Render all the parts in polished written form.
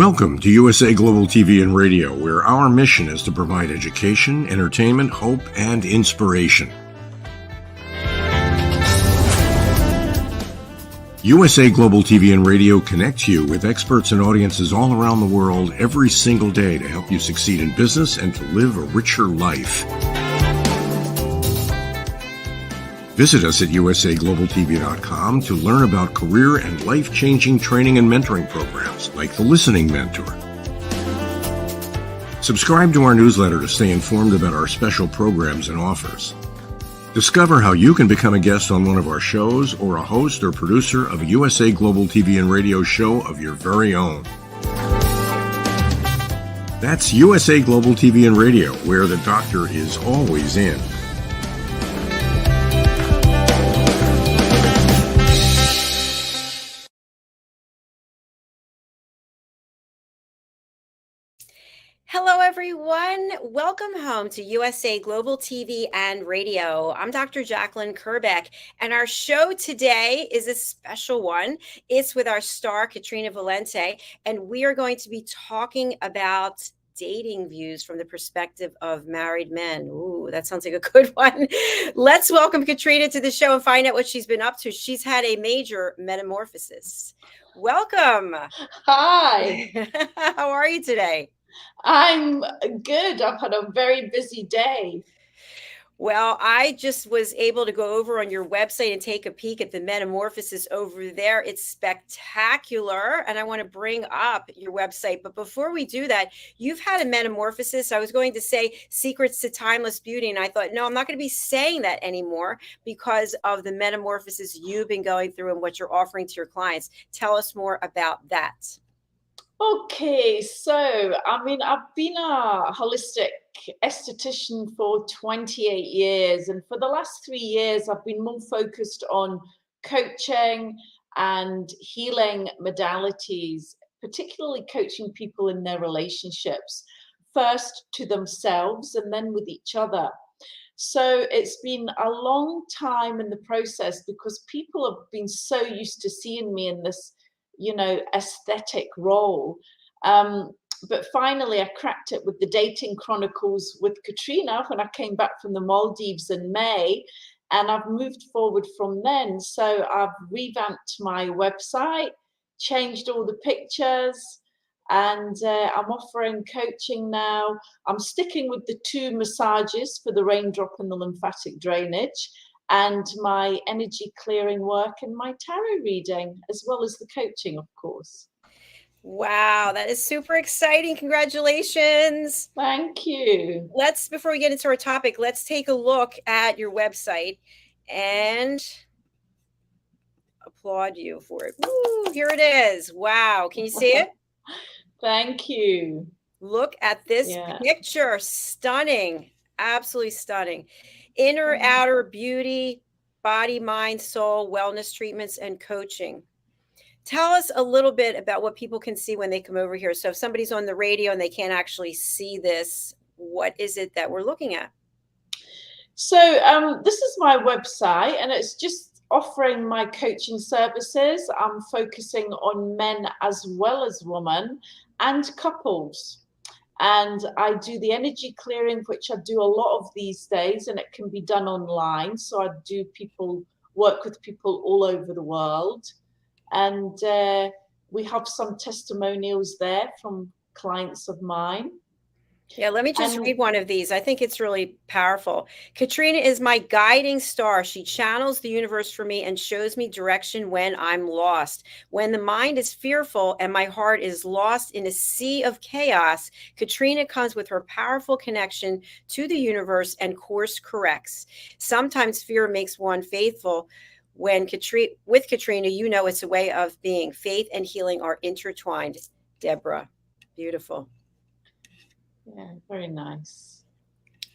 Welcome to USA Global TV and Radio, where our mission is to provide education, entertainment, hope, and inspiration. USA Global TV and Radio connects you with experts and audiences all around the world every single day to help you succeed in business and to live a richer life. Visit us at usaglobaltv.com to learn about career and life-changing training and mentoring programs like the Listening Mentor. Subscribe to our newsletter to stay informed about our special programs and offers. Discover how you can become a guest on one of our shows or a host or producer of a USA Global TV and Radio show of your very own. That's USA Global TV and Radio, where the doctor is always in. Hello, everyone. Welcome home to USA Global TV and Radio. I'm Dr. Jacalyn Kerbeck, and our show today is a special one. It's with our star, Katrina Valente, and we are going to be talking about dating views from the perspective of married men. Ooh, that sounds like a good one. Let's welcome Katrina to the show and find out what she's been up to. She's had a major metamorphosis. Welcome. Hi. How are you today? I'm good. I've had a very busy day. Well, I just was able to go over on your website and take a peek at the metamorphosis over there. It's spectacular. And I want to bring up your website. But before we do that, you've had a metamorphosis. I was going to say secrets to timeless beauty. And I thought, no, I'm not going to be saying that anymore because of the metamorphosis you've been going through and what you're offering to your clients. Tell us more about that. Okay, so I've been a holistic esthetician for 28 years, and for the last 3 years, I've been more focused on coaching and healing modalities, particularly coaching people in their relationships, first to themselves and then with each other. So it's been a long time in the process because people have been so used to seeing me in this aesthetic role. But finally, I cracked it with the dating chronicles with Katrina when I came back from the Maldives in May, and I've moved forward from then. So I've revamped my website, changed all the pictures, and I'm offering coaching now. I'm sticking with the 2 massages for the raindrop and the lymphatic drainage, and my energy clearing work and my tarot reading, as well as the coaching, of course. Wow, that is super exciting. Congratulations. Thank you. Before we get into our topic, let's take a look at your website and applaud you for it. Woo, here it is. Wow. Can you see it? Thank you. Look at this picture. Stunning. Absolutely stunning. Inner, outer beauty, body, mind, soul, wellness treatments, and coaching. Tell us a little bit about what people can see when they come over here. So if somebody's on the radio and they can't actually see this, what is it that we're looking at? So this is my website, and it's just offering my coaching services. I'm focusing on men as well as women and couples. And I do the energy clearing, which I do a lot of these days, and it can be done online. So I do work with people all over the world. And we have some testimonials there from clients of mine. Yeah, let me just read one of these. I think it's really powerful. Katrina is my guiding star. She channels the universe for me and shows me direction when I'm lost. When the mind is fearful and my heart is lost in a sea of chaos, Katrina comes with her powerful connection to the universe and course corrects. Sometimes fear makes one faithful. With Katrina, it's a way of being. Faith and healing are intertwined. Deborah, beautiful. Yeah, very nice.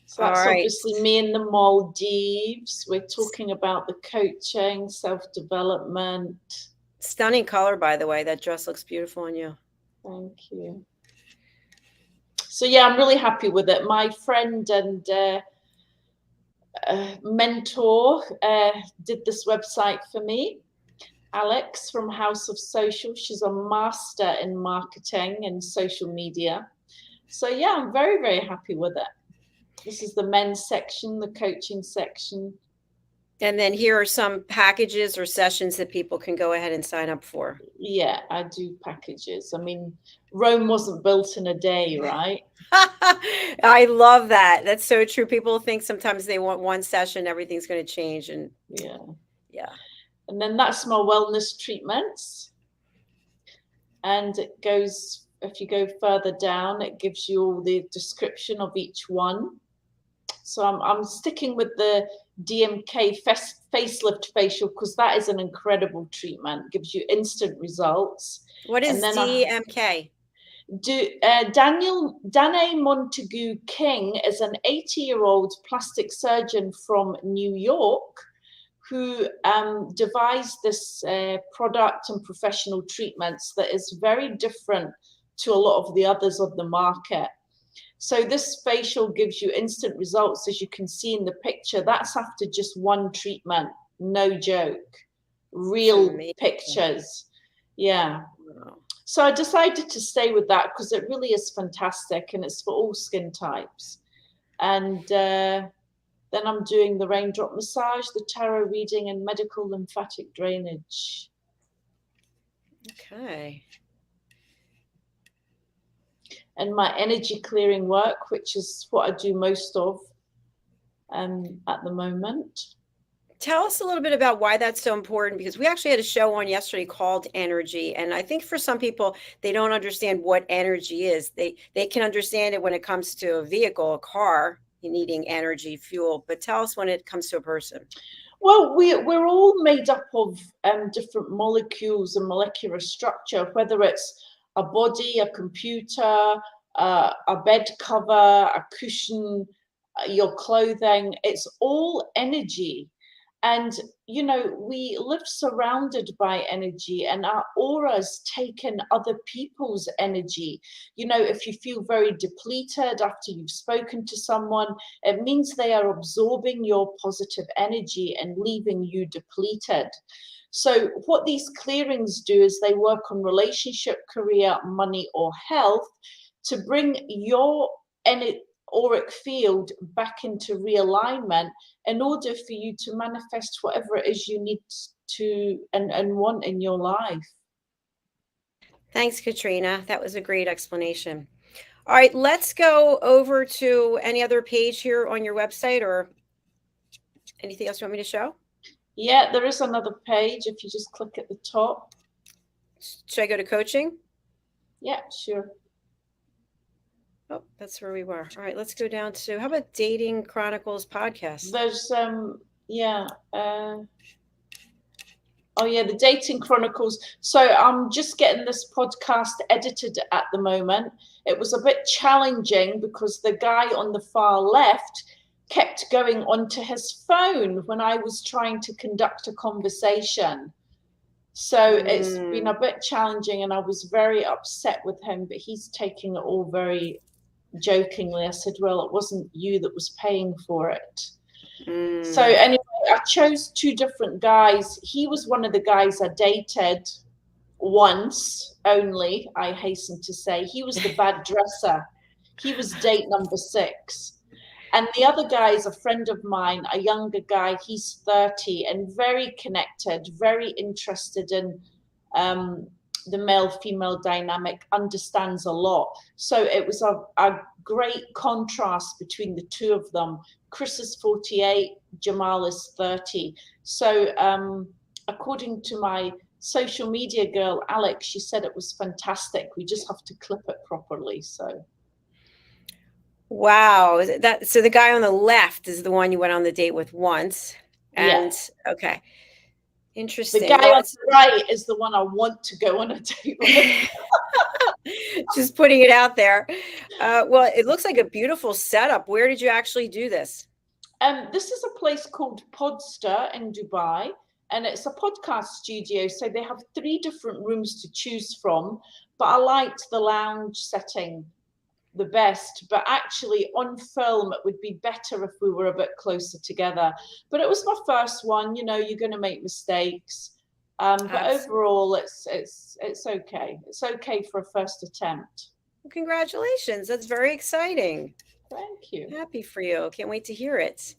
So that's obviously me in the Maldives. We're talking about the coaching, self-development. Stunning color, by the way. That dress looks beautiful on you. Thank you. So yeah, I'm really happy with it. My friend and mentor did this website for me. Alex from House of Social. She's a master in marketing and social media. So yeah, I'm very, very happy with it. This is the men's section, the coaching section. And then here are some packages or sessions that people can go ahead and sign up for. Yeah, I do packages. I mean, Rome wasn't built in a day, right? I love that. That's so true. People think sometimes they want one session, everything's going to change. And yeah. And then that's my wellness treatments. And it goes, if you go further down, it gives you all the description of each one. So I'm sticking with the DMK facelift facial because that is an incredible treatment. Gives you instant results. What is DMK? Danae Montague King is an 80-year-old plastic surgeon from New York who devised this product and professional treatments that is very different to a lot of the others on the market. So this facial gives you instant results, as you can see in the picture. That's after just one treatment, no joke, real pictures. Yeah. Wow. So I decided to stay with that because it really is fantastic and it's for all skin types. And then I'm doing the raindrop massage, the tarot reading, and medical lymphatic drainage. Okay. And my energy clearing work, which is what I do most of at the moment. Tell us a little bit about why that's so important, because we actually had a show on yesterday called Energy. And I think for some people, they don't understand what energy is. They can understand it when it comes to a vehicle, a car, needing energy, fuel. But tell us when it comes to a person. Well, we're all made up of different molecules and molecular structure, whether it's a body, a computer, a bed cover, a cushion, your clothing. It's all energy. And, you know, we live surrounded by energy, and our auras take in other people's energy. You know, if you feel very depleted after you've spoken to someone, it means they are absorbing your positive energy and leaving you depleted. So what these clearings do is they work on relationship, career, money, or health to bring your auric field back into realignment in order for you to manifest whatever it is you need to and want in your life. Thanks, Katrina. That was a great explanation. All right, let's go over to any other page here on your website, or anything else you want me to show? Yeah, there is another page if you just click at the top. Should I go to coaching? Yeah, sure. Oh, that's where we were. All right, let's go down to, how about Dating Chronicles podcast? There's oh yeah, the Dating Chronicles. So I'm just getting this podcast edited at the moment. It was a bit challenging because the guy on the far left kept going onto his phone when I was trying to conduct a conversation. So it's been a bit challenging, and I was very upset with him, but he's taking it all very jokingly. I said, well, it wasn't you that was paying for it. So anyway, I chose two different guys. He was one of the guys I dated once only, I hasten to say. He was the bad dresser. He was date number 6. And the other guy is a friend of mine, a younger guy. He's 30 and very connected, very interested in the male-female dynamic, understands a lot. So it was a great contrast between the two of them. Chris is 48, Jamal is 30. So according to my social media girl, Alex, she said it was fantastic. We just have to clip it properly. So. Wow. So the guy on the left is the one you went on the date with once. And okay. Interesting. The guy on the right is the one I want to go on a date with. Just putting it out there. Well, it looks like a beautiful setup. Where did you actually do this? This is a place called Podster in Dubai, and it's a podcast studio. So they have 3 different rooms to choose from, but I liked the lounge setting the best. But actually on film, it would be better if we were a bit closer together. But it was my first one. You know, you're going to make mistakes. But overall, it's okay. It's okay for a first attempt. Congratulations. That's very exciting. Thank you. Happy for you. Can't wait to hear it.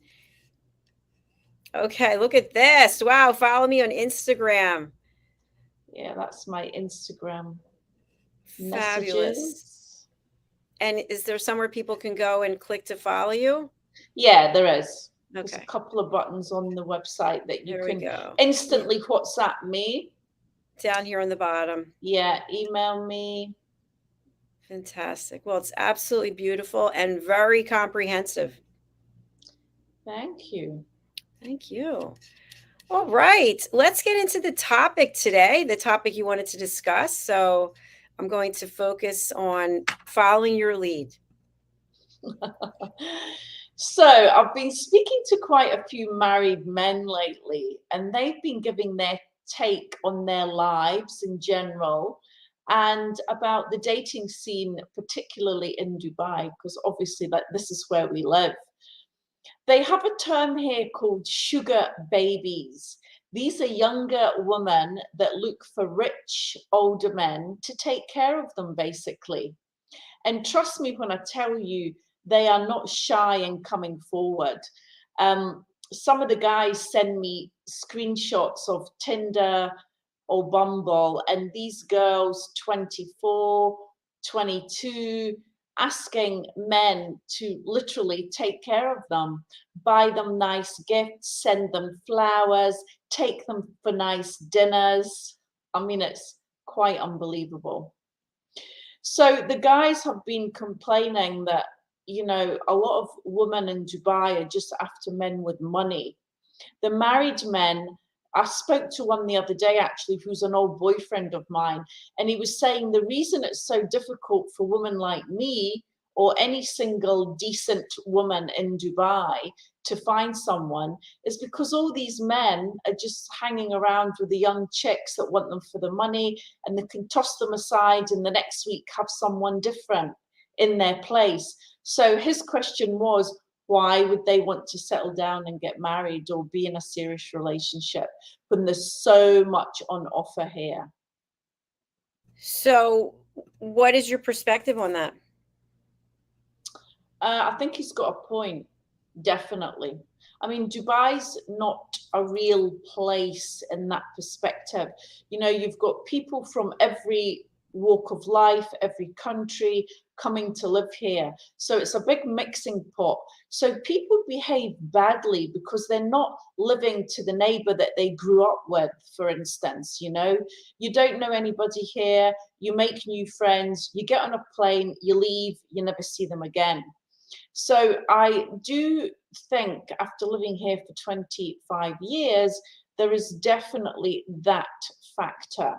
Okay, look at this. Wow, follow me on Instagram. Yeah, that's my Instagram Fabulous. messages. And is there somewhere people can go and click to follow you? Yeah, there is. Okay. There's a couple of buttons on the website that you can go. instantly WhatsApp me. Down here on the bottom. Yeah, email me. Fantastic. Well, it's absolutely beautiful and very comprehensive. Thank you. Thank you. All right, let's get into the topic today, the topic you wanted to discuss. So I'm going to focus on following your lead. So I've been speaking to quite a few married men lately, and they've been giving their take on their lives in general and about the dating scene, particularly in Dubai, because obviously this is where we live. They have a term here called sugar babies. These are younger women that look for rich older men to take care of them, basically. And trust me when I tell you, they are not shy in coming forward. Some of the guys send me screenshots of Tinder or Bumble, and these girls, 24, 22, asking men to literally take care of them, buy them nice gifts, send them flowers, take them for nice dinners. I mean, it's quite unbelievable. So the guys have been complaining that, you know, a lot of women in Dubai are just after men with money. The married men, I spoke to one the other day actually, who's an old boyfriend of mine, and he was saying the reason it's so difficult for women like me or any single decent woman in Dubai to find someone is because all these men are just hanging around with the young chicks that want them for the money, and they can toss them aside and the next week have someone different in their place. So his question was, why would they want to settle down and get married or be in a serious relationship when there's so much on offer here? So what is your perspective on that? I think he's got a point, definitely. I mean, Dubai's not a real place in that perspective. You know, you've got people from every walk of life, every country coming to live here. So it's a big mixing pot. So people behave badly because they're not living to the neighbor that they grew up with, for instance. You know, you don't know anybody here, you make new friends, you get on a plane, you leave, you never see them again. So I do think after living here for 25 years, there is definitely that factor.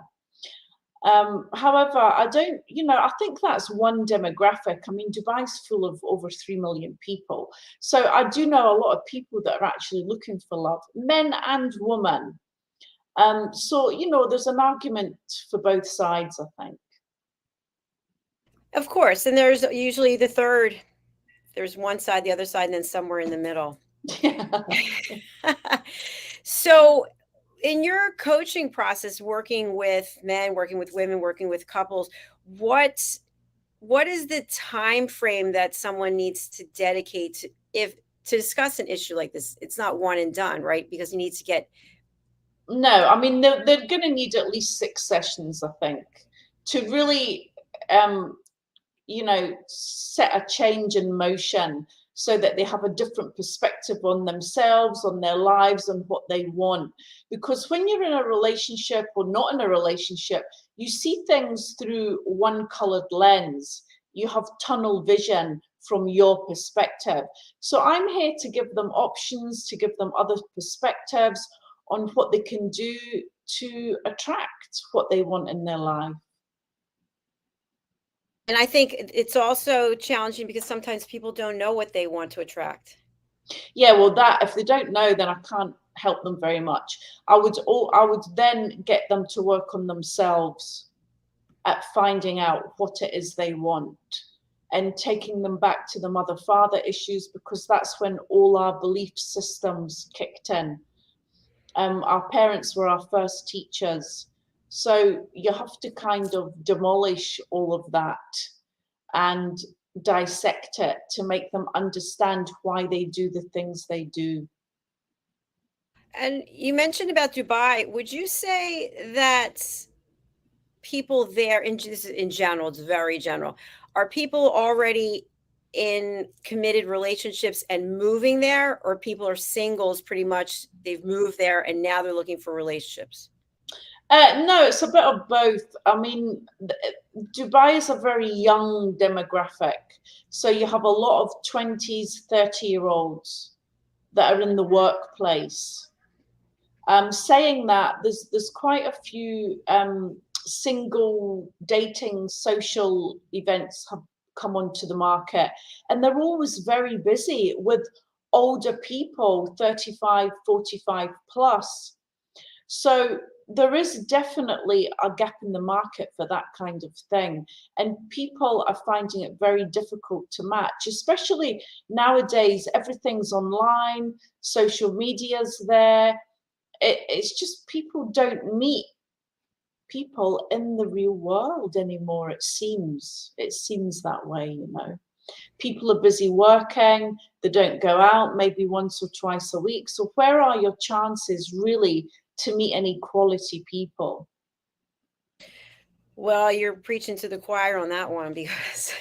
However, I don't, you know, I think that's one demographic. I mean, Dubai's full of over 3 million people. So I do know a lot of people that are actually looking for love, men and women. So, you know, there's an argument for both sides, I think. Of course. And there's usually the third. There's one side, the other side, and then somewhere in the middle. So in your coaching process, working with men, working with women, working with couples, what is the time frame that someone needs to dedicate to discuss an issue like this? It's not one and done, right? Because you need to get. No, I mean, they're going to need at least 6 sessions, I think, to really, you know, set a change in motion so that they have a different perspective on themselves, on their lives, and what they want. Because when you're in a relationship or not in a relationship, you see things through one colored lens. You have tunnel vision from your perspective. So I'm here to give them options, to give them other perspectives on what they can do to attract what they want in their life. And I think it's also challenging because sometimes people don't know what they want to attract. Yeah, well, that if they don't know, then I can't help them very much. I would then get them to work on themselves at finding out what it is they want and taking them back to the mother-father issues, because that's when all our belief systems kicked in. Our parents were our first teachers. So you have to kind of demolish all of that and dissect it to make them understand why they do the things they do. And you mentioned about Dubai. Would you say that people there, in general, it's very general, are people already in committed relationships and moving there, or people are singles pretty much, they've moved there and now they're looking for relationships? No, it's a bit of both. I mean, Dubai is a very young demographic. So you have a lot of 20s, 30-year-olds that are in the workplace. Saying that, there's quite a few single dating social events have come onto the market, and they're always very busy with older people, 35, 45 plus. So there is definitely a gap in the market for that kind of thing. And people are finding it very difficult to match, especially nowadays. Everything's online, social media's there. It's just people don't meet people in the real world anymore, it seems. It seems that way, you know. People are busy working, they don't go out maybe once or twice a week. So where are your chances really to meet any quality people? Well, you're preaching to the choir on that one, because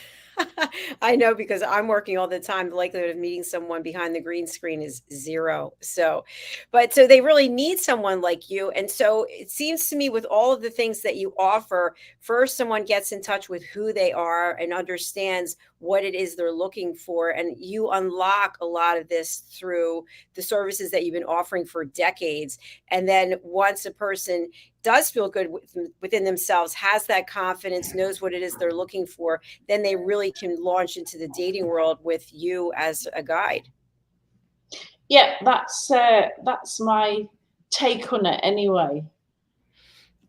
I know, because I'm working all the time, the likelihood of meeting someone behind the green screen is zero. So, but so they really need someone like you. And so it seems to me, with all of the things that you offer, first someone gets in touch with who they are and understands what it is they're looking for. And you unlock a lot of this through the services that you've been offering for decades. And then once a person does feel good within themselves, has that confidence, knows what it is they're looking for, then they really can launch into the dating world with you as a guide. Yeah, that's my take on it anyway.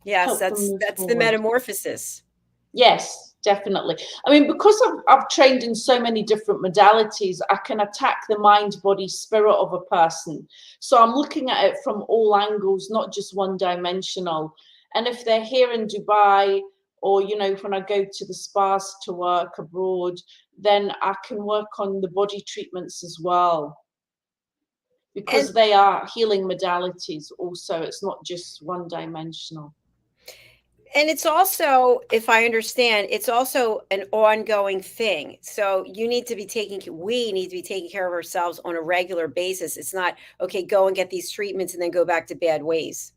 Yes, Help them move that's the forward. metamorphosis. Yes, definitely. I mean, because I've trained in so many different modalities, I can attack the mind, body, spirit of a person. So I'm looking at it from all angles, not just one dimensional. And if they're here in Dubai, or, you know, when I go to the spas to work abroad, then I can work on the body treatments as well, because And they are healing modalities also. It's not just one dimensional. it's also, if I understand, it's also an ongoing thing. So you need to be we need to be taking care of ourselves on a regular basis. It's not, okay, go and get these treatments and then go back to bad ways.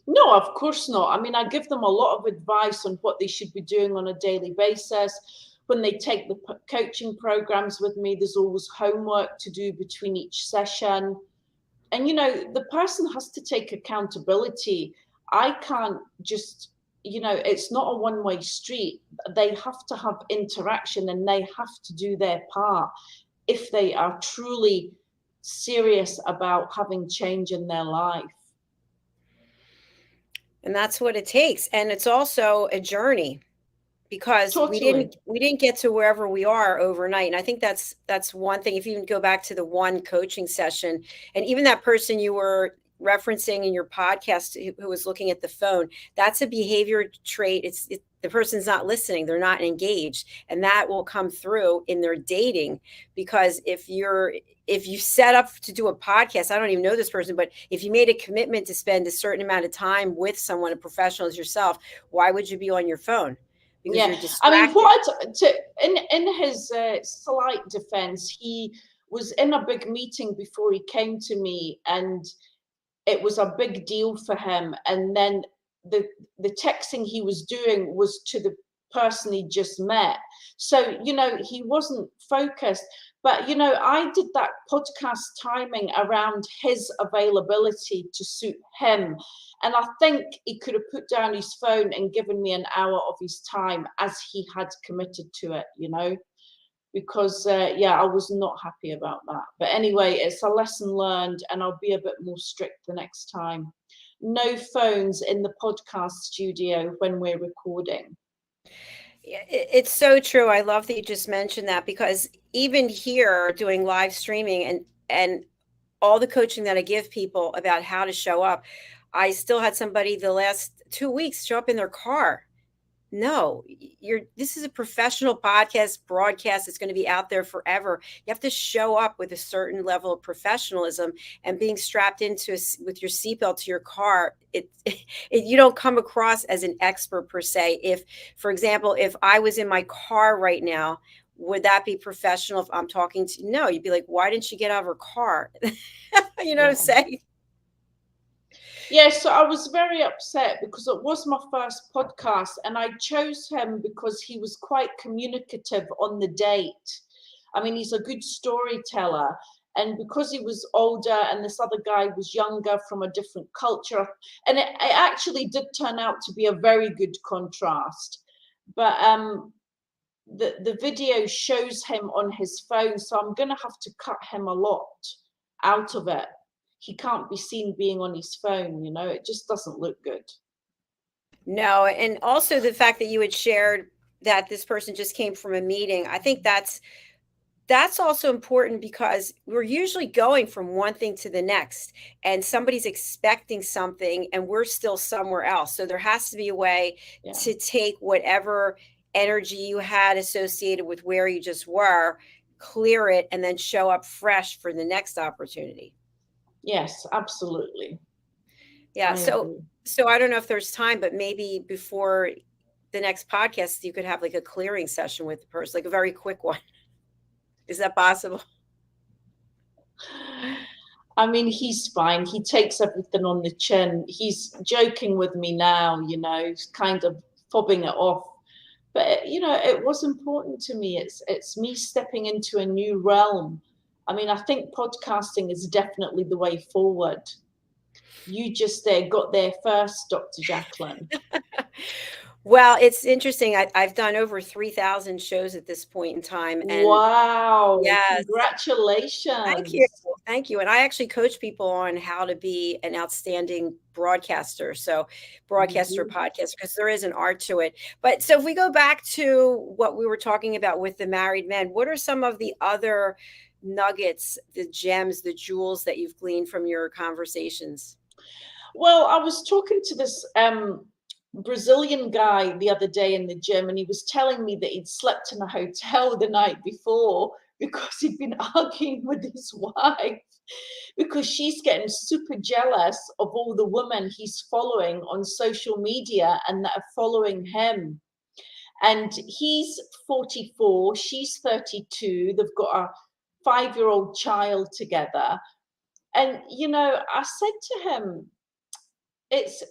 No, of course not. I mean, I give them a lot of advice on what they should be doing on a daily basis. When they take the coaching programs with me, there's always homework to do between each session. And, you know, the person has to take accountability. I can't just, you know, it's not a one-way street. They have to have interaction, and they have to do their part if they are truly serious about having change in their life. And that's what it takes. And it's also a journey, because Totally. we didn't get to wherever we are overnight. And I think that's one thing. If you can go back to the one coaching session, and even that person you were referencing in your podcast who was looking at the phone, that's a behavior trait. The person's not listening, they're not engaged, and that will come through in their dating. Because if you set up to do a podcast, I don't even know this person, but if you made a commitment to spend a certain amount of time with someone, a professional as yourself, why would you be on your phone? Because Yeah, you're I mean, distracted. in his slight defense, he was in a big meeting before he came to me, and it was a big deal for him. And then the texting he was doing was to the person he just met. So, you know, he wasn't focused. But, you know, I did that podcast timing around his availability to suit him. And I think he could have put down his phone and given me an hour of his time, as he had committed to it, you know, because, yeah, I was not happy about that. But anyway, it's a lesson learned, and I'll be a bit more strict the next time. No phones in the podcast studio when we're recording. It's so true. I love that you just mentioned that, because even here doing live streaming, and all the coaching that I give people about how to show up. I still had somebody the last 2 weeks show up in their car. No, this is a professional podcast broadcast. It's going to be out there forever. You have to show up with a certain level of professionalism, and being strapped into with your seatbelt to your car. You don't come across as an expert per se. If, for example, if I was in my car right now, would that be professional if I'm talking to? No, you'd be like, why didn't she get out of her car? You know what I'm saying? Yeah, so I was very upset because it was my first podcast, and I chose him because he was quite communicative on the date. I mean, he's a good storyteller. And because he was older and this other guy was younger from a different culture, and it actually did turn out to be a very good contrast. But the video shows him on his phone, so I'm going to have to cut him a lot out of it. He can't be seen being on his phone, you know, it just doesn't look good. No, and also the fact that you had shared that this person just came from a meeting, I think that's also important, because we're usually going from one thing to the next, and somebody's expecting something and we're still somewhere else. So there has to be a way to take whatever energy you had associated with where you just were, clear it, and then show up fresh for the next opportunity. Yes, absolutely. Yeah. So I don't know if there's time, but maybe before the next podcast, you could have like a clearing session with the person, like a very quick one. Is that possible? I mean, he's fine. He takes everything on the chin. He's joking with me now, you know, kind of fobbing it off. But, you know, it was important to me. It's me stepping into a new realm. I mean, I think podcasting is definitely the way forward. You just got there first, Dr. Jacalyn. Well, it's interesting. I've done over 3,000 shows at this point in time. And wow. Yes. Congratulations. Thank you. Thank you. And I actually coach people on how to be an outstanding broadcaster. So broadcaster, podcaster, because there is an art to it. But so if we go back to what we were talking about with the married men, what are some of the other nuggets, the gems, the jewels that you've gleaned from your conversations? Well, I was talking to this Brazilian guy the other day in the gym, and he was telling me that he'd slept in a hotel the night before because he'd been arguing with his wife because she's getting super jealous of all the women he's following on social media and that are following him. And he's 44, she's 32, they've got a 5-year-old child together. And, you know, I said to him, it's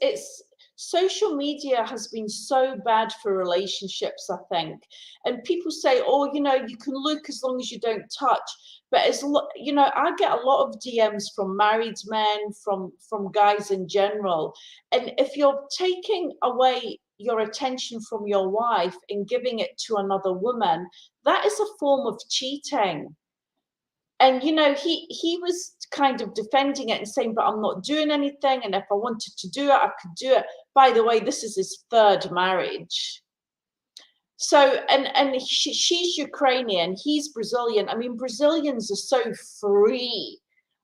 social media has been so bad for relationships, I think. And people say, oh, you know, you can look as long as you don't touch. But you know, I get a lot of DMs from married men, from guys in general. And if you're taking away your attention from your wife and giving it to another woman, that is a form of cheating. And, you know, he was kind of defending it and saying, but I'm not doing anything. And if I wanted to do it, I could do it. By the way, this is his third marriage. So, and she's Ukrainian, he's Brazilian. I mean, Brazilians are so free.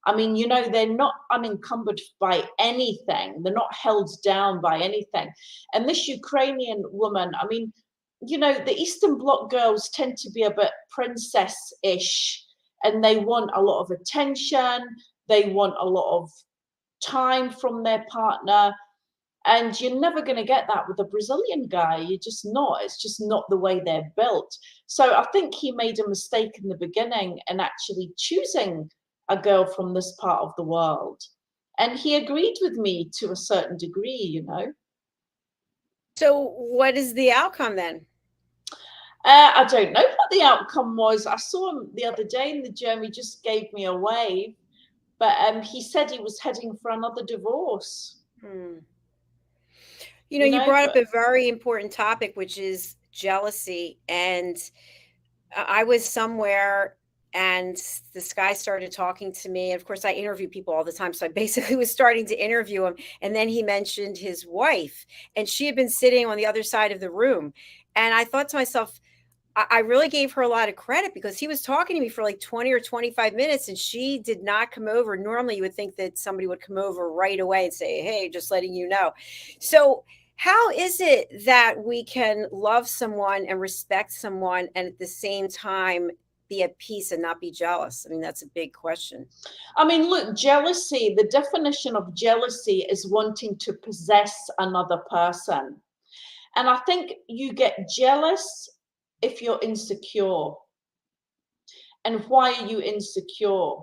I mean, you know, they're not unencumbered by anything. They're not held down by anything. And this Ukrainian woman, I mean, you know, the Eastern Bloc girls tend to be a bit princess-ish. And they want a lot of attention. They want a lot of time from their partner. And you're never going to get that with a Brazilian guy. You're just not. It's just not the way they're built. So I think he made a mistake in the beginning in actually choosing a girl from this part of the world. And he agreed with me to a certain degree, you know. So what is the outcome then? I don't know what the outcome was. I saw him the other day in the gym. He just gave me a wave. But he said he was heading for another divorce. You know, you brought up a very important topic, which is jealousy. And I was somewhere and this guy started talking to me. And of course, I interview people all the time. So I basically was starting to interview him. And then he mentioned his wife, and she had been sitting on the other side of the room. And I thought to myself, I really gave her a lot of credit because he was talking to me for like 20 or 25 minutes and she did not come over. Normally, you would think that somebody would come over right away and say, hey, just letting you know. So, how is it that we can love someone and respect someone and at the same time be at peace and not be jealous? I mean, that's a big question. I mean, look, jealousy, the definition of jealousy is wanting to possess another person. And I think you get jealous if you're insecure. And why are you insecure?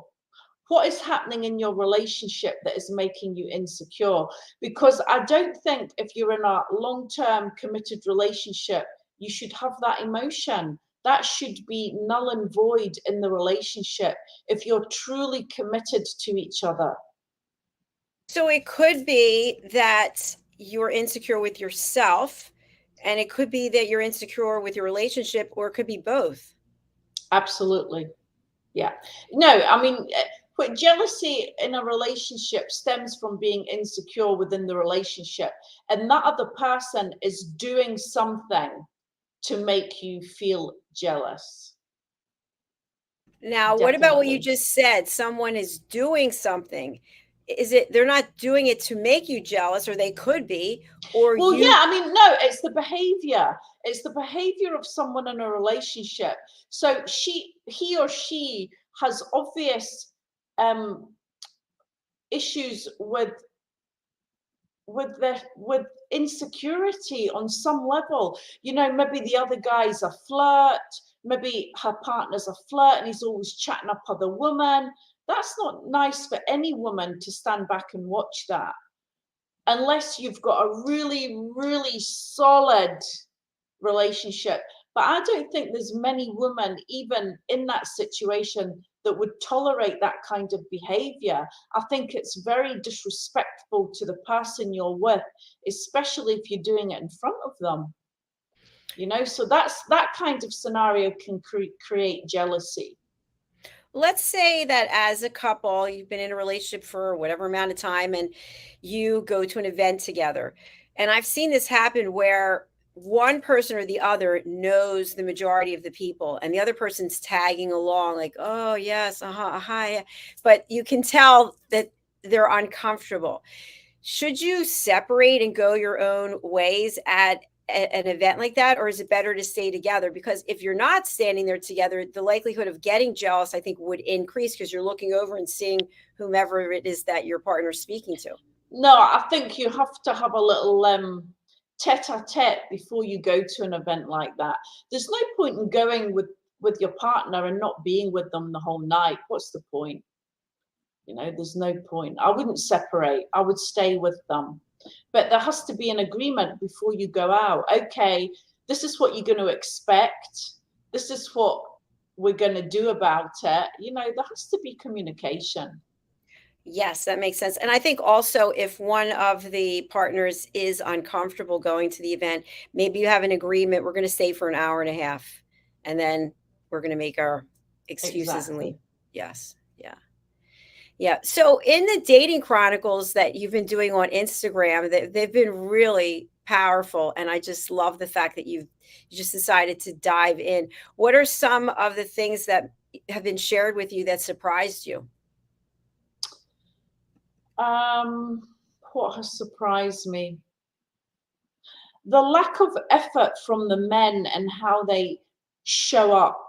What is happening in your relationship that is making you insecure? Because I don't think if you're in a long-term committed relationship, you should have that emotion. That should be null and void in the relationship if you're truly committed to each other. So, it could be that you're insecure with yourself, and it could be that you're insecure with your relationship, or it could be both. Absolutely. Yeah. No, I mean, but jealousy in a relationship stems from being insecure within the relationship, and that other person is doing something to make you feel jealous. Now, what about what you Definitely. just said? Someone is doing something. Is it they're not doing it to make you jealous, or they could be, or Well, you? yeah, I mean, no, it's the behavior. It's the behavior of someone in a relationship. So he or she has obvious um, issues with insecurity on some level. You know, maybe the other guy's a flirt, maybe her partner's a flirt and he's always chatting up other women. That's not nice for any woman to stand back and watch that, unless you've got a really, really solid relationship. But I don't think there's many women, even in that situation, that would tolerate that kind of behavior. I think it's very disrespectful to the person you're with, especially if you're doing it in front of them. You know, so that kind of scenario can create jealousy. Let's say that as a couple, you've been in a relationship for whatever amount of time and you go to an event together. And I've seen this happen where one person or the other knows the majority of the people and the other person's tagging along like, oh yes, hi, but you can tell that they're uncomfortable. Should you separate and go your own ways at an event like that, or is it better to stay together? Because if you're not standing there together, the likelihood of getting jealous, I think, would increase because you're looking over and seeing whomever it is that your partner's speaking to. No, I think you have to have a little tete-a-tete before you go to an event like that. There's no point in going with your partner and not being with them the whole night. What's the point? You know, there's no point. I wouldn't separate. I would stay with them. But there has to be an agreement before you go out. Okay, this is what you're going to expect. This is what we're going to do about it. You know, there has to be communication. Yes, that makes sense. And I think also if one of the partners is uncomfortable going to the event, maybe you have an agreement, we're going to stay for an hour and a half, and then we're going to make our excuses and leave. Exactly. Yes. Yeah. Yeah. So in the dating chronicles that you've been doing on Instagram, they've been really powerful. And I just love the fact that you just decided to dive in. What are some of the things that have been shared with you that surprised you? What has surprised me? The lack of effort from the men and how they show up.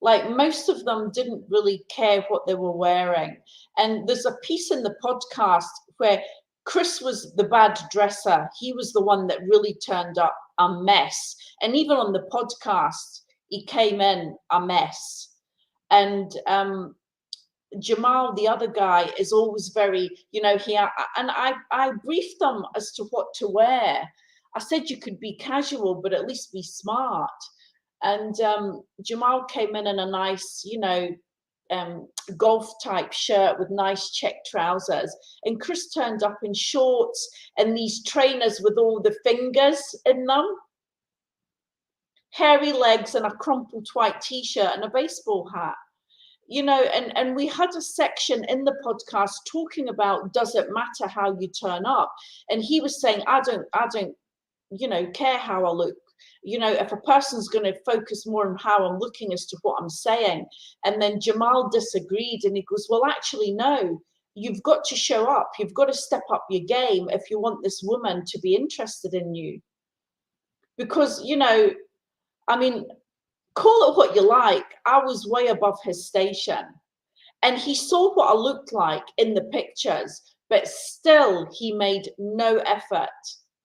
Like, most of them didn't really care what they were wearing. And there's a piece in the podcast where Chris was the bad dresser. He was the one that really turned up a mess. And even on the podcast, he came in a mess. And Jamal, the other guy, is always very, you know, I briefed them as to what to wear. I said you could be casual, but at least be smart. And Jamal came in a nice, you know, golf type shirt with nice check trousers. And Chris turned up in shorts and these trainers with all the fingers in them, hairy legs and a crumpled white t-shirt and a baseball hat. You know, and we had a section in the podcast talking about, does it matter how you turn up? And he was saying, I don't care how I look. If a person's going to focus more on how I'm looking as to what I'm saying. And then Jamal disagreed, and he goes, well, actually, no, you've got to show up. You've got to step up your game if you want this woman to be interested in you. Because, I mean, call it what you like. I was way above his station. And he saw what I looked like in the pictures, but still he made no effort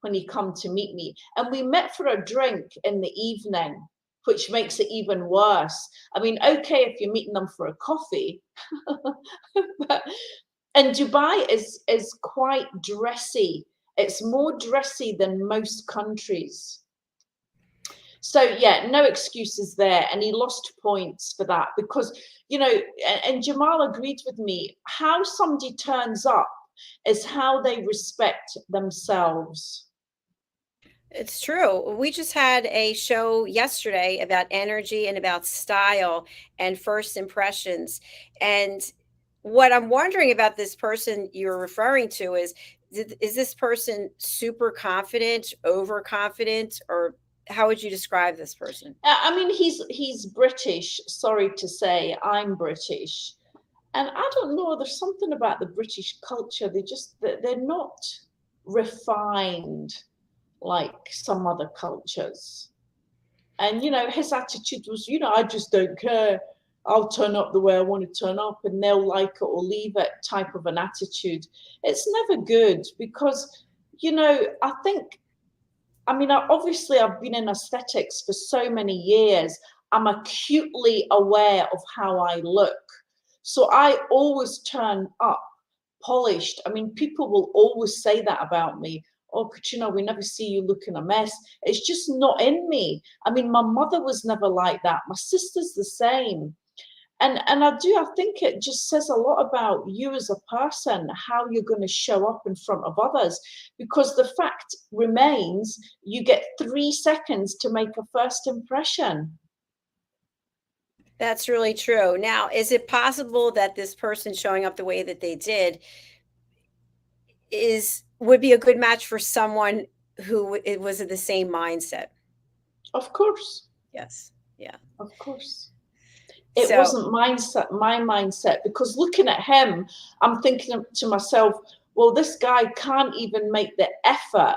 when he come to meet me. And we met for a drink in the evening, which makes it even worse. I mean, okay, if you're meeting them for a coffee, and Dubai is quite dressy. It's more dressy than most countries. So yeah, no excuses there. And he lost points for that because, and Jamal agreed with me, how somebody turns up is how they respect themselves. It's true. We just had a show yesterday about energy and about style and first impressions. And what I'm wondering about this person you're referring to is this person super confident, overconfident, or how would you describe this person? I mean, he's British. Sorry to say, I'm British. And I don't know, there's something about the British culture. They're not refined like some other cultures. And, his attitude was, I just don't care. I'll turn up the way I want to turn up and they'll like it or leave it type of an attitude. It's never good because, I think, obviously I've been in aesthetics for so many years. I'm acutely aware of how I look. So I always turn up polished. I mean, people will always say that about me. Oh, Katrina, we never see you looking a mess. It's just not in me. I mean, my mother was never like that. My sister's the same. And I think it just says a lot about you as a person, how you're going to show up in front of others, because the fact remains you get 3 seconds to make a first impression. That's really true. Now, is it possible that this person showing up the way that they did would be a good match for someone who it was in the same mindset? Of course. Yes. Yeah. Of course. It wasn't my mindset, because looking at him, I'm thinking to myself, well, this guy can't even make the effort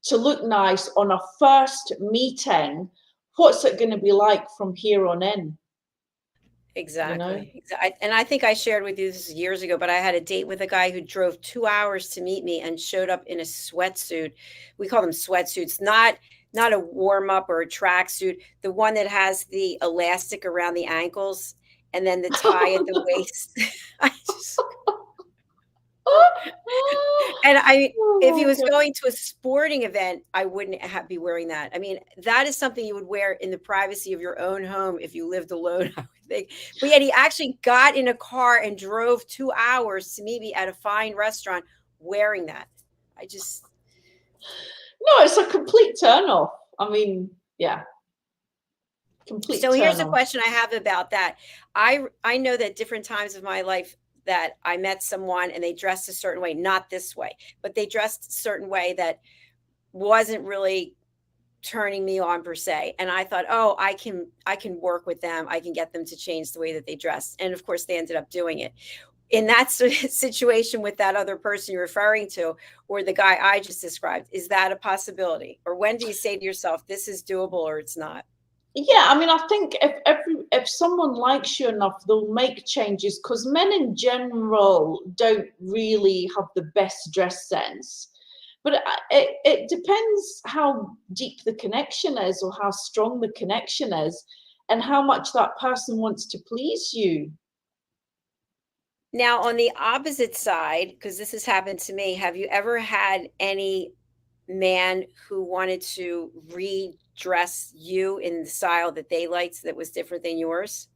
to look nice on a first meeting. What's it going to be like from here on in? Exactly. And I think I shared with you this years ago, but I had a date with a guy who drove 2 hours to meet me and showed up in a sweatsuit. We call them sweatsuits, not a warm up or a tracksuit, the one that has the elastic around the ankles and then the tie at the waist. And if he was going to a sporting event, I wouldn't be wearing that. I mean, that is something you would wear in the privacy of your own home if you lived alone, I would think. But yet he actually got in a car and drove 2 hours to meet me at a fine restaurant wearing that. No, it's a complete turnoff. I mean, yeah. Complete So here's a question I have about that. I know that different times of my life that I met someone and they dressed a certain way, not this way, but they dressed a certain way that wasn't really turning me on per se. And I thought, oh, I can work with them. I can get them to change the way that they dress. And of course they ended up doing it. In that situation with that other person you're referring to, or the guy I just described, is that a possibility? Or when do you say to yourself, this is doable or it's not? Yeah, I mean, I think if someone likes you enough, they'll make changes, because men in general don't really have the best dress sense. But it depends how deep the connection is, or how strong the connection is, and how much that person wants to please you. Now, on the opposite side, because this has happened to me, have you ever had any man who wanted to redress you in the style that they liked that was different than yours?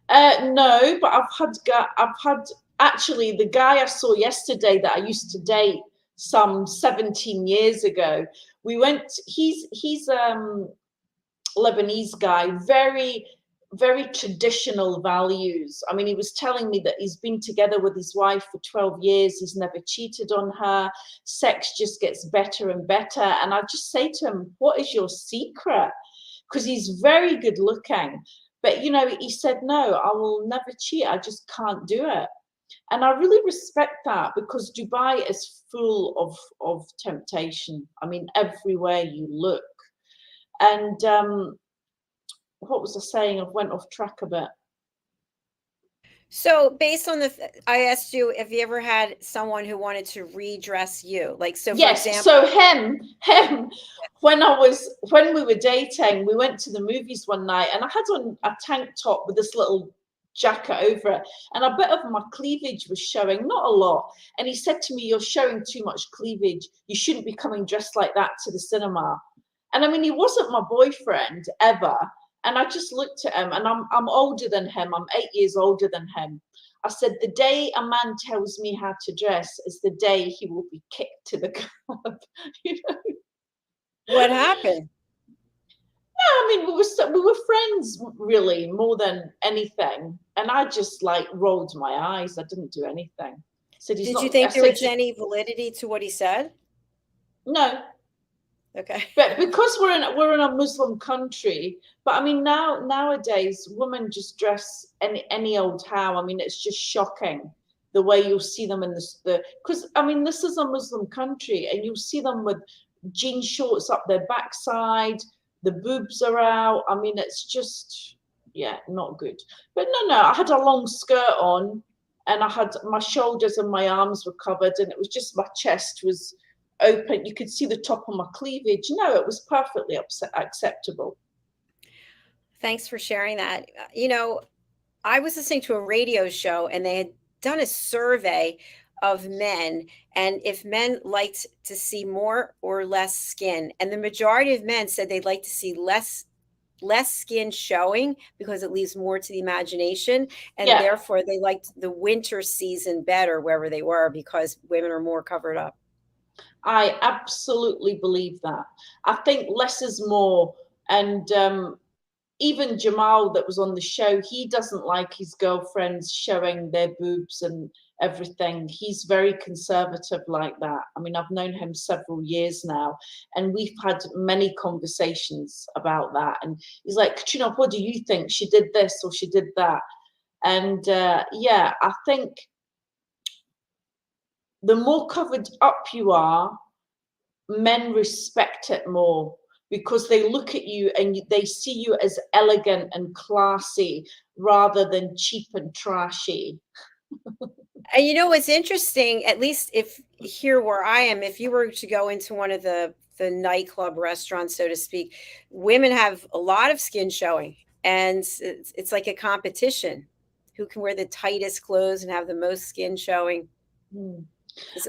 No, but I've had actually the guy I saw yesterday that I used to date some 17 years ago. We went. He's Lebanese guy, very very traditional values. I mean, he was telling me that he's been together with his wife for 12 years. He's never cheated on her. Sex just gets better and better. And I just say to him, what is your secret? Because he's very good looking. But, you know, he said, no, I will never cheat. I just can't do it. And I really respect that, because Dubai is full of temptation. I mean, everywhere you look. And what was I saying? I've went off track a bit. So based on I asked you if you ever had someone who wanted to redress you, like, so for Yes, example. so him, when we were dating, we went to the movies one night, and I had on a tank top with this little jacket over it, and a bit of my cleavage was showing, not a lot. And he said to me, "You're showing too much cleavage. You shouldn't be coming dressed like that to the cinema." And I mean, he wasn't my boyfriend ever. And I just looked at him, and I'm older than him. I'm 8 years older than him. I said, the day a man tells me how to dress is the day he will be kicked to the curb. You know? What happened? No, I mean, we were friends, really, more than anything. And I just like rolled my eyes. I didn't do anything. Did you think there was any validity to what he said? No. Okay. But because we're in a Muslim country, but I mean, nowadays women just dress any old how. I mean, it's just shocking the way you'll see them in because I mean, this is a Muslim country, and you'll see them with jean shorts up their backside, the boobs are out. I mean, it's just, yeah, not good. But no, I had a long skirt on, and I had my shoulders and my arms were covered, and it was just my chest was open. You could see the top of my cleavage. No, it was perfectly acceptable. Thanks for sharing that. You know, I was listening to a radio show, and they had done a survey of men, and if men liked to see more or less skin, and the majority of men said they'd like to see less skin showing because it leaves more to the imagination, and therefore they liked the winter season better wherever they were because women are more covered up. I absolutely believe that. I think less is more. And even Jamal, that was on the show, he doesn't like his girlfriends showing their boobs and everything. He's very conservative like that. I mean, I've known him several years now, and we've had many conversations about that. And he's like, Katrina, what do you think? She did this or she did that. And yeah, I think the more covered up you are, men respect it more, because they look at you and they see you as elegant and classy rather than cheap and trashy. And you know what's interesting, at least if here where I am, if you were to go into one of the nightclub restaurants, so to speak, women have a lot of skin showing, and it's like a competition. Who can wear the tightest clothes and have the most skin showing?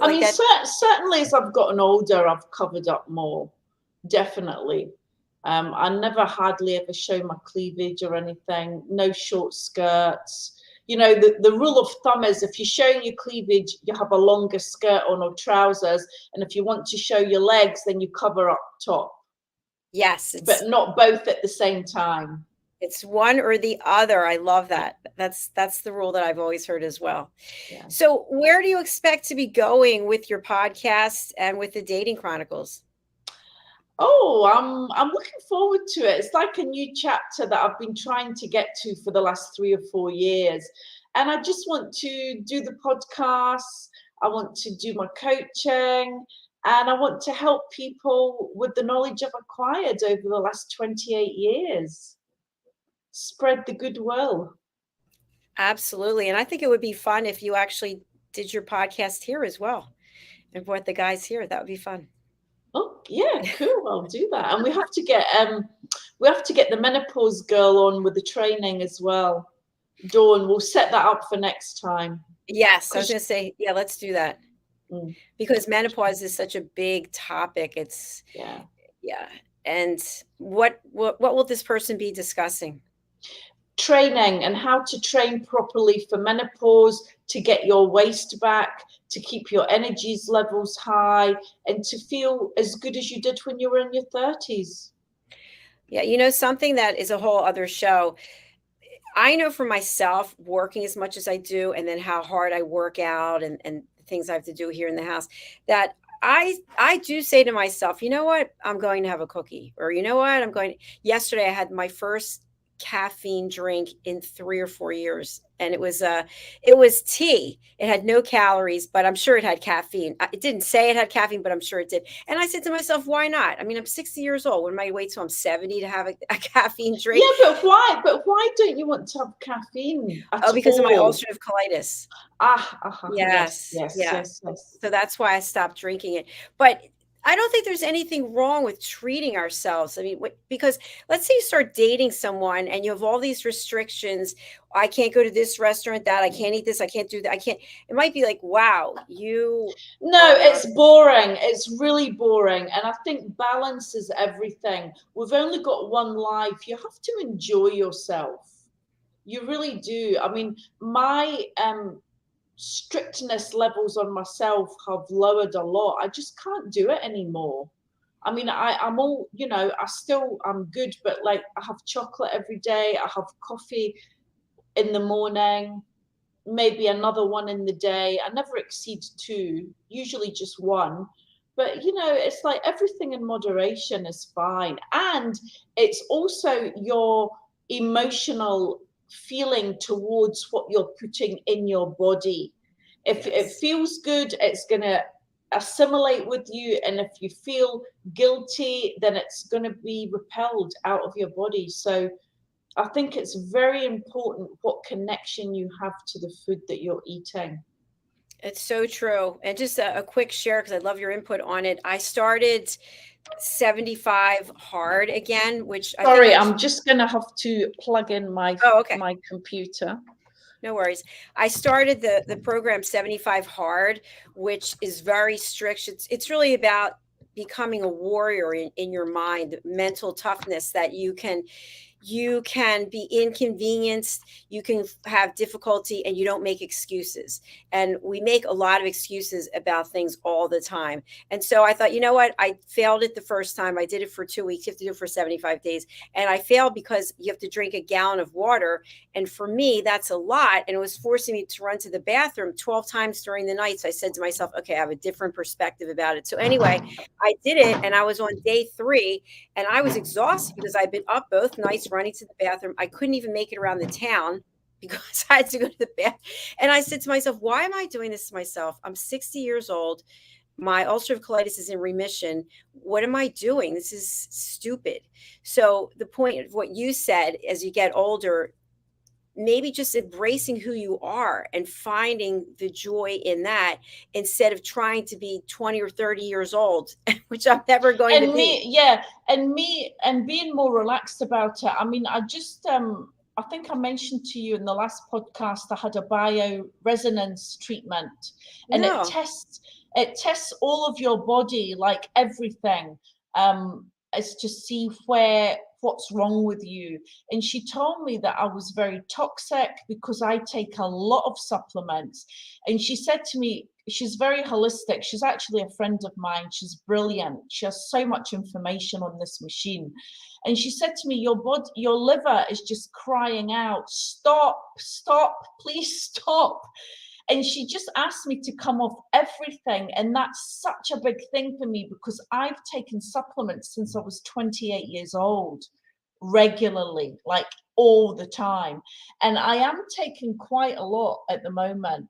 I mean, certainly as I've gotten older, I've covered up more, definitely. I never hardly ever show my cleavage or anything, no short skirts. You know, the rule of thumb is if you're showing your cleavage, you have a longer skirt on or trousers. And if you want to show your legs, then you cover up top. Yes. But not both at the same time. It's one or the other. I love that. That's the rule that I've always heard as well. Yeah. So where do you expect to be going with your podcast and with the Dating Chronicles? Oh, I'm looking forward to it. It's like a new chapter that I've been trying to get to for the last 3 or 4 years. And I just want to do the podcasts. I want to do my coaching, and I want to help people with the knowledge I've acquired over the last 28 years. Spread the goodwill. Absolutely. And I think it would be fun if you actually did your podcast here as well and brought the guys here. That would be fun. Oh yeah, cool. I'll do that. And we have to get the menopause girl on with the training as well. Dawn, we'll set that up for next time. Yes, I was going to say, yeah, let's do that. Because menopause is such a big topic. It's yeah. And what will this person be discussing? Training and how to train properly for menopause, to get your waist back, to keep your energies levels high, and to feel as good as you did when you were in your 30s. Yeah, you know, something that is a whole other show. I know for myself, working as much as I do, and then how hard I work out and things I have to do here in the house, that I do say to myself, you know what, I'm going to have a cookie, or you know what, I'm going. Yesterday, I had my first caffeine drink in 3 or 4 years, and it was tea. It had no calories, but I'm sure it had caffeine. It didn't say it had caffeine, but I'm sure it did. And I said to myself, why not? I mean, I'm 60 years old. When am I wait till I'm 70 to have a caffeine drink? Yeah, but why? But why don't you want to have caffeine at Oh, because of my all? ulcerative colitis. Yes, Yes, yes, yeah. yes, yes. So that's why I stopped drinking it. But I don't think there's anything wrong with treating ourselves. I mean, because let's say you start dating someone and you have all these restrictions. I can't go to this restaurant, that I can't eat this, I can't do that, I can't. It might be like, wow, you No, are. it's boring. It's really boring. And I think balance is everything. We've only got one life. You have to enjoy yourself. You really do. I mean, my strictness levels on myself have lowered a lot. I just can't do it anymore. I mean, I'm all, I'm good, but like I have chocolate every day. I have coffee in the morning, maybe another one in the day. I never exceed two, usually just one. But, it's like everything in moderation is fine. And it's also your emotional feeling towards what you're putting in your body. If it Yes. feels good, it's going to assimilate with you. And if you feel guilty, then it's going to be repelled out of your body. So I think it's very important what connection you have to the food that you're eating. It's so true. And just a quick share, because I love your input on it. I started 75 hard again, which I think Sorry, I, I'm just going to have to plug in my oh, okay. my computer. No worries. I started the program 75 hard, which is very strict. It's really about becoming a warrior in your mind, mental toughness that you can be inconvenienced, you can have difficulty, and you don't make excuses. And we make a lot of excuses about things all the time. And so I thought, you know what, I failed it the first time. I did it for 2 weeks. You have to do it for 75 days. And I failed because you have to drink a gallon of water, and for me that's a lot, and it was forcing me to run to the bathroom 12 times during the night. So I said to myself, okay, I have a different perspective about it. So anyway, I did it, and I was on day 3, and I was exhausted because I'd been up both nights running to the bathroom. I couldn't even make it around the town because I had to go to the bath. And I said to myself, why am I doing this to myself? I'm 60 years old. My ulcerative colitis is in remission. What am I doing? This is stupid. So the point of what you said, as you get older, maybe just embracing who you are and finding the joy in that, instead of trying to be 20 or 30 years old, which I'm never going to be. And being more relaxed about it. I mean, I think I mentioned to you in the last podcast I had a bioresonance treatment, and No. it tests all of your body, like everything, as to see what's wrong with you. And she told me that I was very toxic because I take a lot of supplements. And she said to me, she's very holistic. She's actually a friend of mine. She's brilliant. She has so much information on this machine. And she said to me, your liver is just crying out, stop, please stop. And she just asked me to come off everything. And that's such a big thing for me because I've taken supplements since I was 28 years old, regularly, like all the time. And I am taking quite a lot at the moment.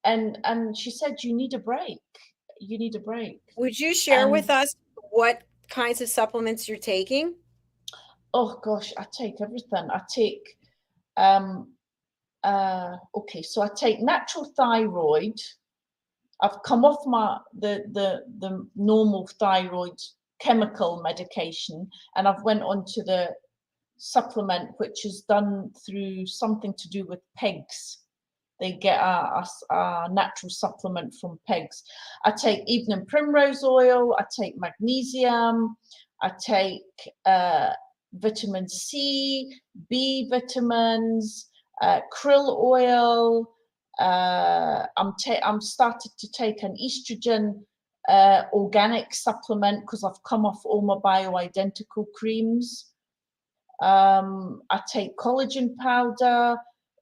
And she said, you need a break. You need a break. Would you share And with us what kinds of supplements you're taking? oh gosh, I take everything. I take okay, so I take natural thyroid. I've come off the normal thyroid chemical medication, and I've went on to the supplement, which is done through something to do with pigs. They get a natural supplement from pigs. I take evening primrose oil. I take magnesium. I take vitamin C, B vitamins, krill oil. I'm started to take an estrogen organic supplement because I've come off all my bioidentical creams. I take collagen powder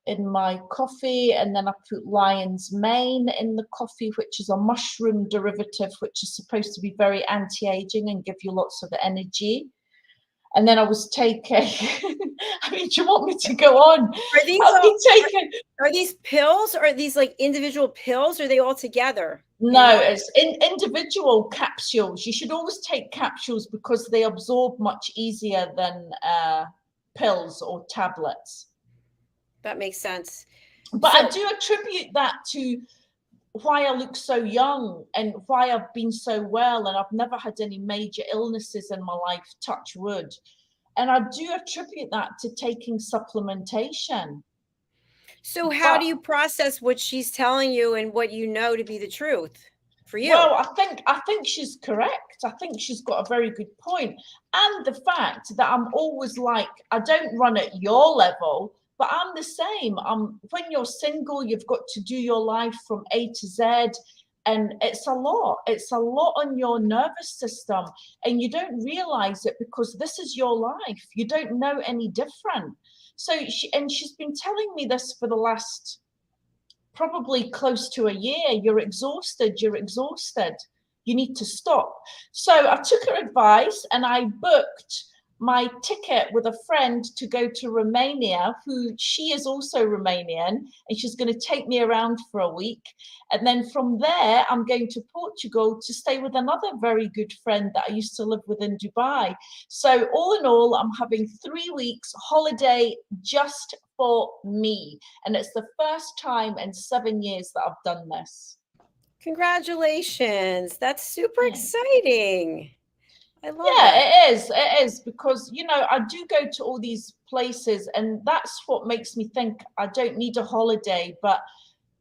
in my coffee, and then I put lion's mane in the coffee, which is a mushroom derivative, which is supposed to be very anti-aging and give you lots of energy. And then I was taking, I mean, do you want me to go on? Are these are these pills, or are these like individual pills, or are they all together? No, it's individual capsules. You should always take capsules because they absorb much easier than pills or tablets. That makes sense. But I do attribute that to why I look so young and why I've been so well, and I've never had any major illnesses in my life, touch wood. And I do attribute that to taking supplementation. So how do you process what she's telling you and what you know to be the truth for you? Well, I think she's correct. I think she's got a very good point. And the fact that I'm always like, I don't run at your level, but I'm the same. When you're single, you've got to do your life from A to Z. And it's a lot. It's a lot on your nervous system. And you don't realize it because this is your life. You don't know any different. So she's been telling me this for the last probably close to a year. You're exhausted. You need to stop. So I took her advice and I booked my ticket with a friend to go to Romania, who she is also Romanian, and she's going to take me around for a week. And then from there, I'm going to Portugal to stay with another very good friend that I used to live with in Dubai. So all in all, I'm having 3 weeks holiday just for me. And it's the first time in 7 years that I've done this. Congratulations. That's super exciting. I love that. It is because, you know, I do go to all these places and that's what makes me think I don't need a holiday, but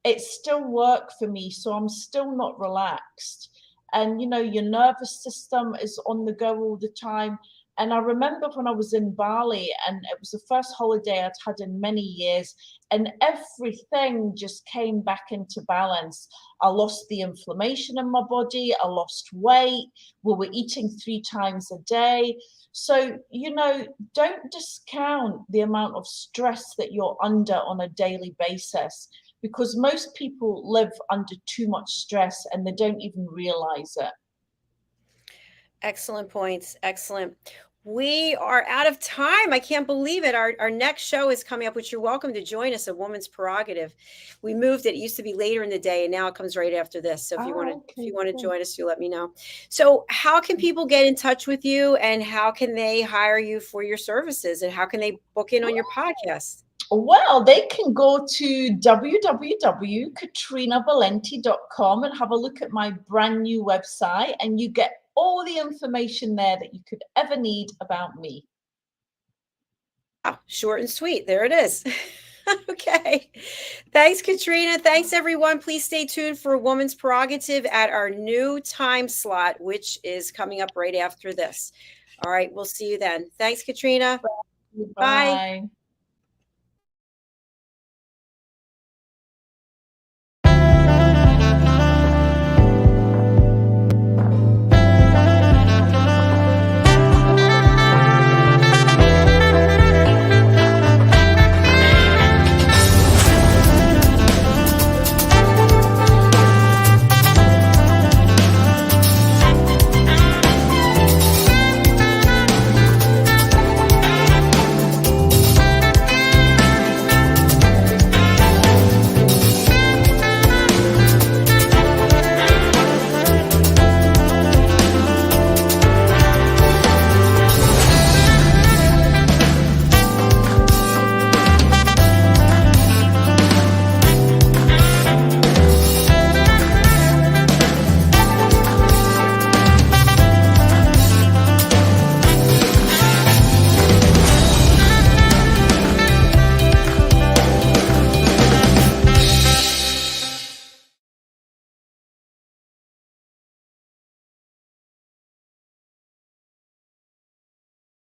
it's still work for me. So I'm still not relaxed. And, you know, your nervous system is on the go all the time. And I remember when I was in Bali, and it was the first holiday I'd had in many years, and everything just came back into balance. I lost the inflammation in my body. I lost weight. We were eating 3 times a day. So, you know, don't discount the amount of stress that you're under on a daily basis, because most people live under too much stress and they don't even realize it. Excellent points. Excellent. We are out of time. I can't believe it. Our next show is coming up, which you're welcome to join us, A Woman's Prerogative. We moved it. It used to be later in the day, and now it comes right after this. So if you want to join us, you let me know. So how can people get in touch with you, and how can they hire you for your services, and how can they book in on your podcast? Well, they can go to www.katrinavalente.com and have a look at my brand new website, and you get all the information there that you could ever need about me. Oh, short and sweet. There it is. Okay. Thanks, Katrina. Thanks, everyone. Please stay tuned for A Woman's Prerogative at our new time slot, which is coming up right after this. All right. We'll see you then. Thanks, Katrina. Bye. Bye.